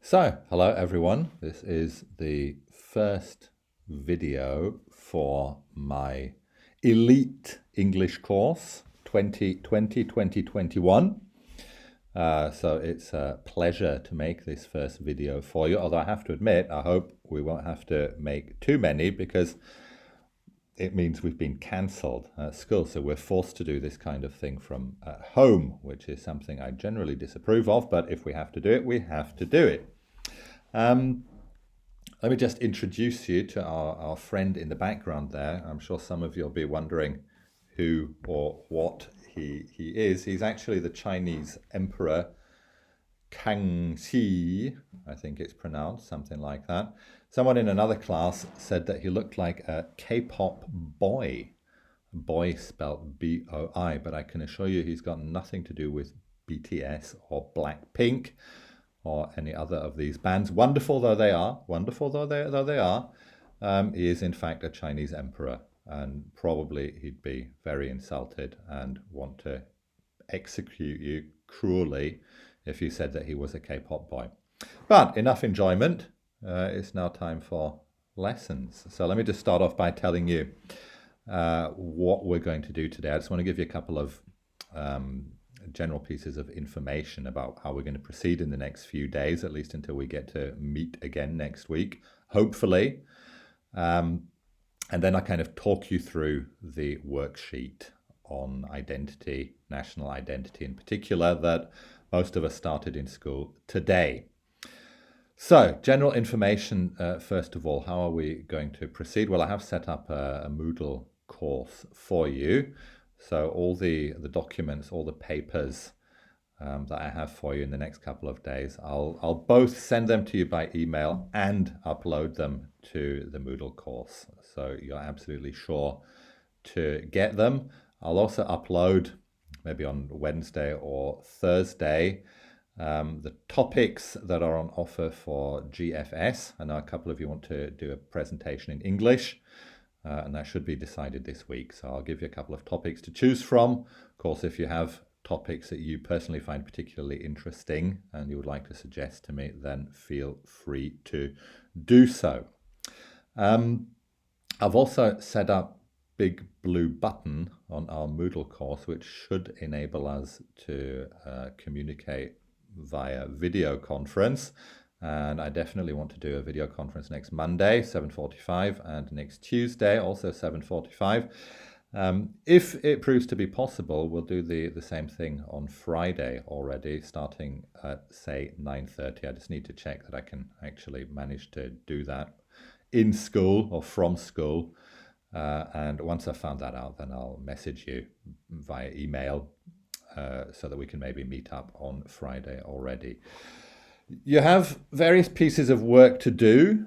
So, hello everyone. This is the first video for my elite English course 2020-2021. So it's a pleasure to make this first video for you, although I have to admit, I hope we won't have to make too many because it means we've been cancelled at school. So we're forced to do this kind of thing from home, which is something I generally disapprove of, but if we have to do it, we have to do it. Let me just introduce you to our friend in the background there. I'm sure some of you will be wondering who or what he is. He's actually the Chinese Emperor Kangxi, I think it's pronounced, something like that. Someone in another class said that he looked like a K-pop boy. Boy spelled B-O-I, but I can assure you he's got nothing to do with BTS or Blackpink or any other of these bands. Wonderful though they are, he is in fact a Chinese emperor, and probably he'd be very insulted and want to execute you cruelly if you said that he was a K-pop boy. But enough enjoyment. It's now time for lessons. So let me just start off by telling you what we're going to do today. I just want to give you a couple of general pieces of information about how we're going to proceed in the next few days, at least until we get to meet again next week, hopefully. And then I kind of talk you through the worksheet on identity, national identity in particular, that most of us started in school today. So, general information, first of all, how are we going to proceed? Well, I have set up a Moodle course for you. So all the documents, all the papers that I have for you in the next couple of days, I'll both send them to you by email and upload them to the Moodle course. So you're absolutely sure to get them. I'll also upload, maybe on Wednesday or Thursday, the topics that are on offer for GFS. I know a couple of you want to do a presentation in English. And that should be decided this week. So I'll give you a couple of topics to choose from. Of course, if you have topics that you personally find particularly interesting and you would like to suggest to me, then feel free to do so. I've also set up big blue button on our Moodle course, which should enable us to communicate via video conference. And I definitely want to do a video conference next Monday, 7:45, and next Tuesday, also 7:45. If it proves to be possible, we'll do the same thing on Friday already, starting at, say, 9:30. I just need to check that I can actually manage to do that in school or from school. And once I've found that out, then I'll message you via email so that we can maybe meet up on Friday already. You have various pieces of work to do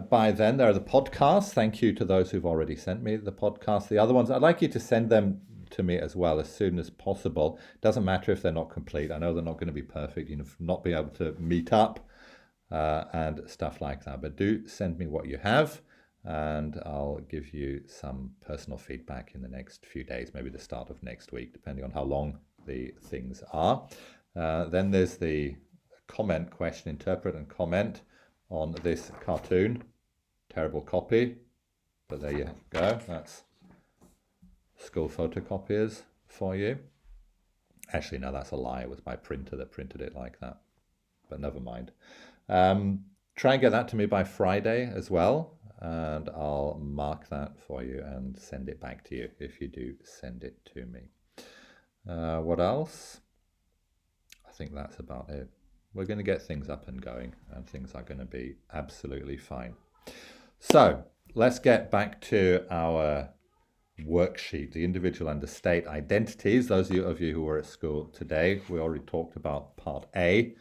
by then. There are the podcasts. Thank you to those who've already sent me the podcasts. The other ones, I'd like you to send them to me as well as soon as possible. Doesn't matter if they're not complete. I know they're not going to be perfect, not be able to meet up and stuff like that. But do send me what you have, and I'll give you some personal feedback in the next few days, maybe the start of next week, depending on how long the things are. Then there's the comment question, interpret and comment on this cartoon. Terrible copy, but there you go. That's school photocopiers for you. Actually, no, that's a lie. It was my printer that printed it like that, but never mind. Try and get that to me by Friday as well, and I'll mark that for you and send it back to you if you do send it to me. What else? I think that's about it. We're going to get things up and going, and things are going to be absolutely fine. So let's get back to our worksheet, the individual and the state identities. Those of you who were at school today, we already talked about part A,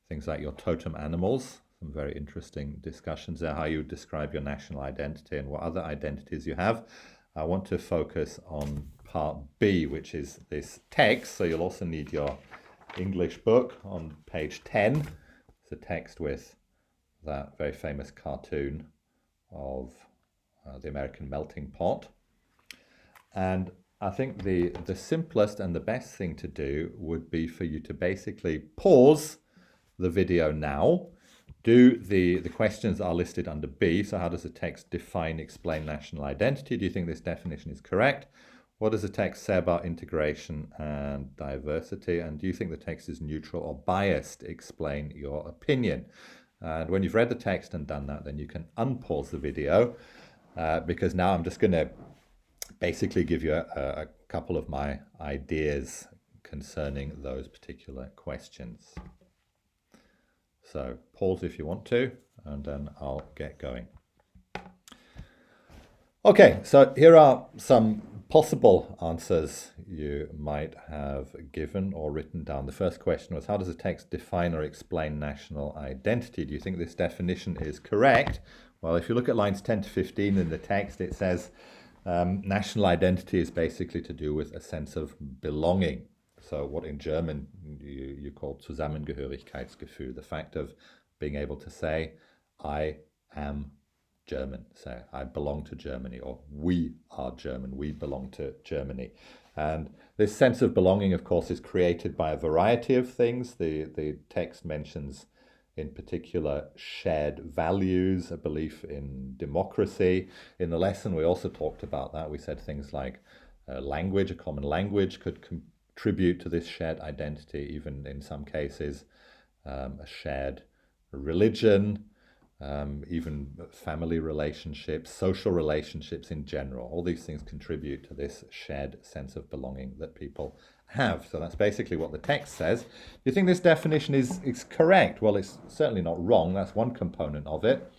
things like your totem animals. Some very interesting discussions there, how you describe your national identity and what other identities you have. I want to focus on part B, which is this text. So you'll also need your English book on page 10. It's a text with that very famous cartoon of the American melting pot. And I think the simplest and the best thing to do would be for you to basically pause the video now, The questions are listed under B. So how does the text define, explain national identity? Do you think this definition is correct? What does the text say about integration and diversity? And do you think the text is neutral or biased? Explain your opinion. And when you've read the text and done that, then you can unpause the video because now I'm just going to basically give you a couple of my ideas concerning those particular questions. So pause if you want to, and then I'll get going. Okay, so here are some possible answers you might have given or written down. The first question was, how does the text define or explain national identity? Do you think this definition is correct? Well, if you look at lines 10 to 15 in the text, it says national identity is basically to do with a sense of belonging. So what in German you call Zusammengehörigkeitsgefühl, the fact of being able to say, I am German, say, I belong to Germany, or we are German, we belong to Germany. And this sense of belonging, of course, is created by a variety of things. The text mentions in particular shared values, a belief in democracy. In the lesson, we also talked about that. We said things like language, a common language could contribute to this shared identity, even in some cases, a shared religion, even family relationships, social relationships in general. All these things contribute to this shared sense of belonging that people have. So that's basically what the text says. Do you think this definition is correct? Well, it's certainly not wrong. That's one component of it.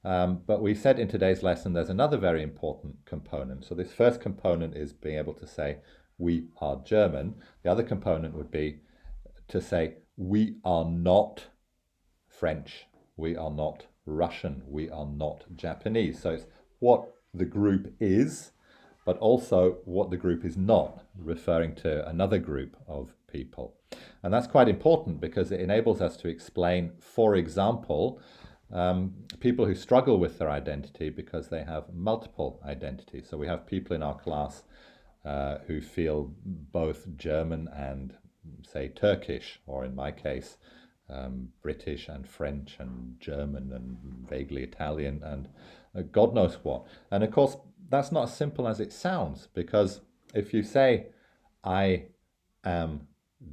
But we said in today's lesson there's another very important component. So this first component is being able to say, we are German. The other component would be to say, we are not French, we are not Russian, we are not Japanese. So it's what the group is, but also what the group is not, referring to another group of people. And that's quite important because it enables us to explain, for example, people who struggle with their identity because they have multiple identities. So we have people in our class who feel both German and, say, Turkish, or in my case, British and French and German and vaguely Italian and God knows what. And of course, that's not as simple as it sounds, because if you say, I am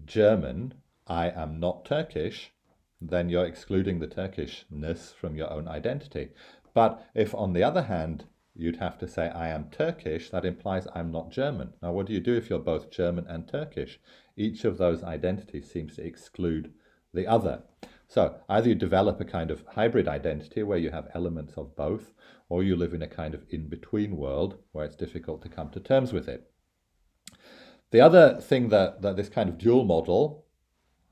German, I am not Turkish, then you're excluding the Turkishness from your own identity. But if, on the other hand, you'd have to say, I am Turkish, that implies I'm not German. Now, what do you do if you're both German and Turkish? Each of those identities seems to exclude the other. So either you develop a kind of hybrid identity where you have elements of both, or you live in a kind of in-between world where it's difficult to come to terms with it. The other thing that this kind of dual model,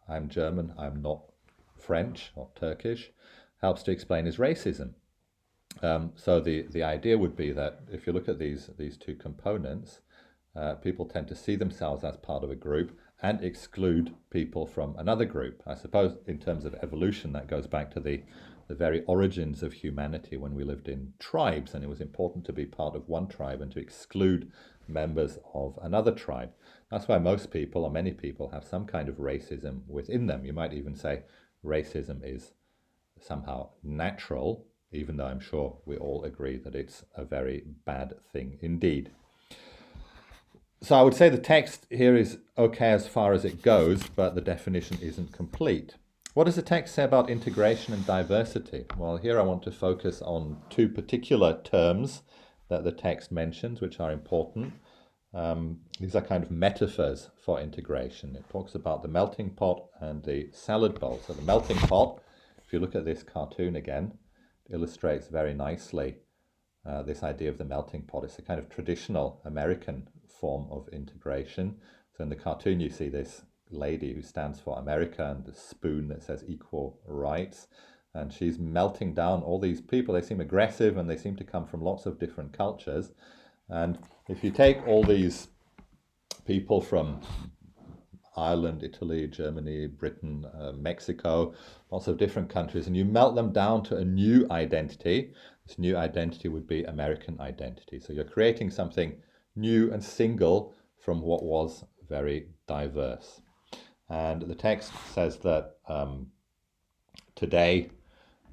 I'm German, I'm not French or Turkish, helps to explain is racism. So the idea would be that if you look at these two components, people tend to see themselves as part of a group and exclude people from another group. I suppose in terms of evolution, that goes back to the very origins of humanity when we lived in tribes, and it was important to be part of one tribe and to exclude members of another tribe. That's why most people, or many people, have some kind of racism within them. You might even say racism is somehow natural, even though I'm sure we all agree that it's a very bad thing indeed. So I would say the text here is okay as far as it goes, but the definition isn't complete. What does the text say about integration and diversity? Well, here I want to focus on two particular terms that the text mentions, which are important. These are kind of metaphors for integration. It talks about the melting pot and the salad bowl. So the melting pot, if you look at this cartoon again, illustrates very nicely this idea of the melting pot. It's a kind of traditional American form of integration. So in the cartoon you see this lady who stands for America and the spoon that says equal rights, and she's melting down all these people. They seem aggressive and they seem to come from lots of different cultures. And if you take all these people from Ireland, Italy, Germany, Britain, Mexico, lots of different countries, and you melt them down to a new identity, this new identity would be American identity. So you're creating something new and single from what was very diverse. And the text says that today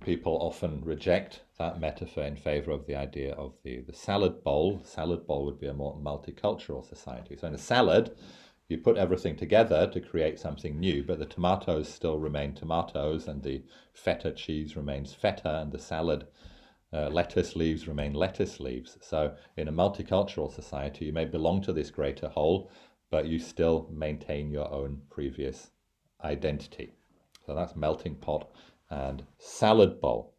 people often reject that metaphor in favor of the idea of the salad bowl. Salad bowl would be a more multicultural society. So in a salad, you put everything together to create something new, but the tomatoes still remain tomatoes, and the feta cheese remains feta, and the salad lettuce leaves remain lettuce leaves. So in a multicultural society, you may belong to this greater whole, but you still maintain your own previous identity. So that's melting pot and salad bowl.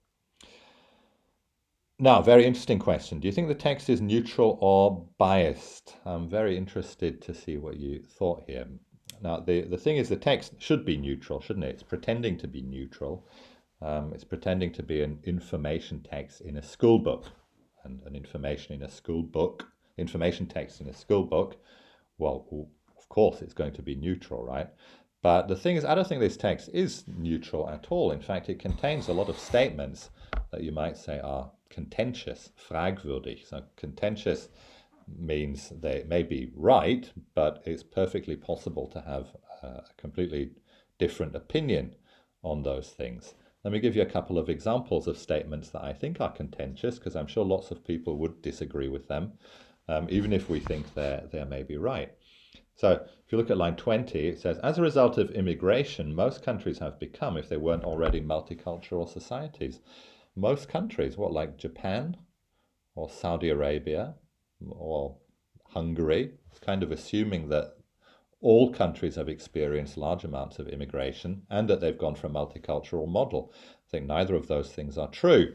Now, very interesting question. Do you think the text is neutral or biased? I'm very interested to see what you thought here. Now, the thing is, the text should be neutral, shouldn't it? It's pretending to be neutral. It's pretending to be an information text in a school book. And an information text in a school book, well, of course it's going to be neutral, right? But the thing is, I don't think this text is neutral at all. In fact, it contains a lot of statements that you might say are contentious, fragwürdig. So contentious means they may be right, but it's perfectly possible to have a completely different opinion on those things. Let me give you a couple of examples of statements that I think are contentious, because I'm sure lots of people would disagree with them, even if we think they may be right. So if you look at line 20, it says, as a result of immigration, most countries have become, if they weren't already, multicultural societies. Most countries, what, like Japan or Saudi Arabia or Hungary? It's kind of assuming that all countries have experienced large amounts of immigration and that they've gone for a multicultural model. I think neither of those things are true.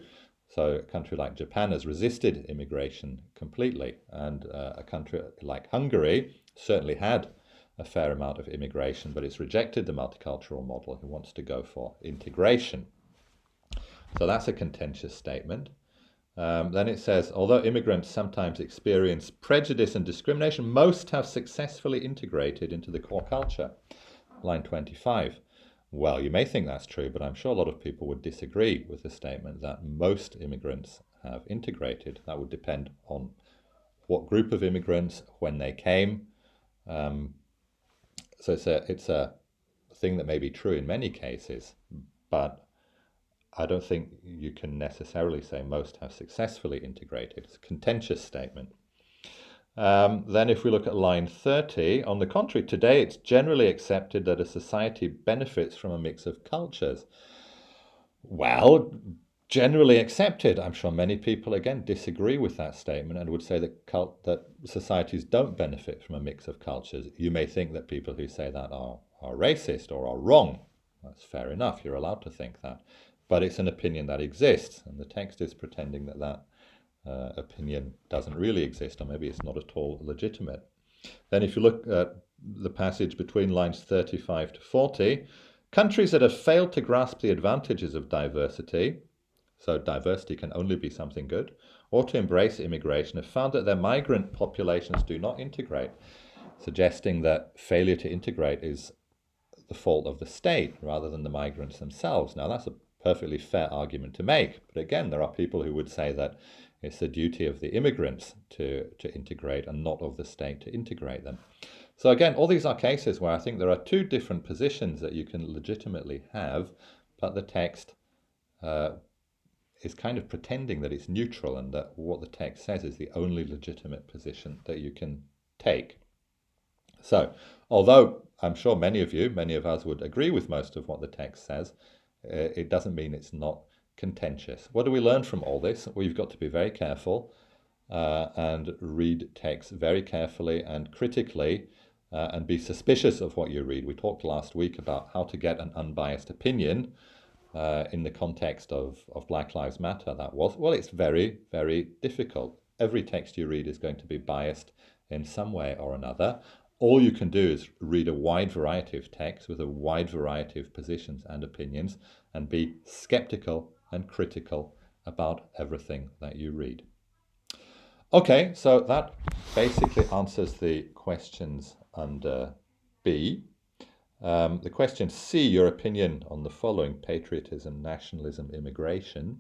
So a country like Japan has resisted immigration completely, and a country like Hungary certainly had a fair amount of immigration, but it's rejected the multicultural model. It wants to go for integration. So that's a contentious statement. Then it says, although immigrants sometimes experience prejudice and discrimination, most have successfully integrated into the core culture. Line 25. Well, you may think that's true, but I'm sure a lot of people would disagree with the statement that most immigrants have integrated. That would depend on what group of immigrants, when they came. So it's a thing that may be true in many cases, but I don't think you can necessarily say most have successfully integrated. It's a contentious statement. Then if we look at line 30, on the contrary, today it's generally accepted that a society benefits from a mix of cultures. Well, generally accepted. I'm sure many people, again, disagree with that statement and would say that societies don't benefit from a mix of cultures. You may think that people who say that are racist or are wrong. That's fair enough. You're allowed to think that. But it's an opinion that exists, and the text is pretending that opinion doesn't really exist, or maybe it's not at all legitimate. Then if you look at the passage between lines 35 to 40, countries that have failed to grasp the advantages of diversity, so diversity can only be something good, or to embrace immigration, have found that their migrant populations do not integrate, suggesting that failure to integrate is the fault of the state rather than the migrants themselves. Now, that's a perfectly fair argument to make, but again, there are people who would say that it's the duty of the immigrants to integrate and not of the state to integrate them. So again, all these are cases where I think there are two different positions that you can legitimately have, but the text is kind of pretending that it's neutral and that what the text says is the only legitimate position that you can take. So, although I'm sure many of us would agree with most of what the text says, it doesn't mean it's not contentious. What do we learn from all this? Well, you've got to be very careful and read text very carefully and critically and be suspicious of what you read. We talked last week about how to get an unbiased opinion in the context of Black Lives Matter. Well, it's very, very difficult. Every text you read is going to be biased in some way or another. All you can do is read a wide variety of texts with a wide variety of positions and opinions and be skeptical and critical about everything that you read. Okay, so that basically answers the questions under B. The question C, your opinion on the following: patriotism, nationalism, immigration.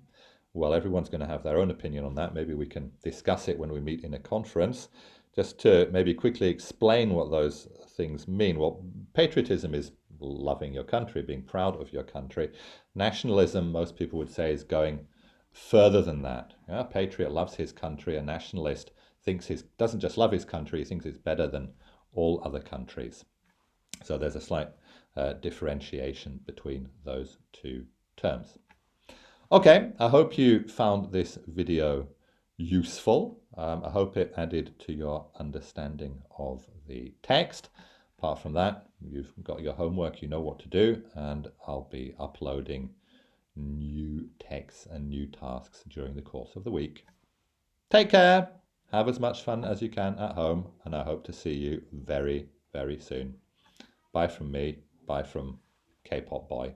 Well, everyone's going to have their own opinion on that. Maybe we can discuss it when we meet in a conference. Just to maybe quickly explain what those things mean. Well, patriotism is loving your country, being proud of your country. Nationalism, most people would say, is going further than that. A patriot loves his country. A nationalist doesn't just love his country, he thinks it's better than all other countries. So there's a slight differentiation between those two terms. Okay, I hope you found this video useful. I hope it added to your understanding of the text. Apart from that, you've got your homework, you know what to do, and I'll be uploading new texts and new tasks during the course of the week. Take care, have as much fun as you can at home, and I hope to see you very, very soon. Bye from me, bye from K-Pop Boy.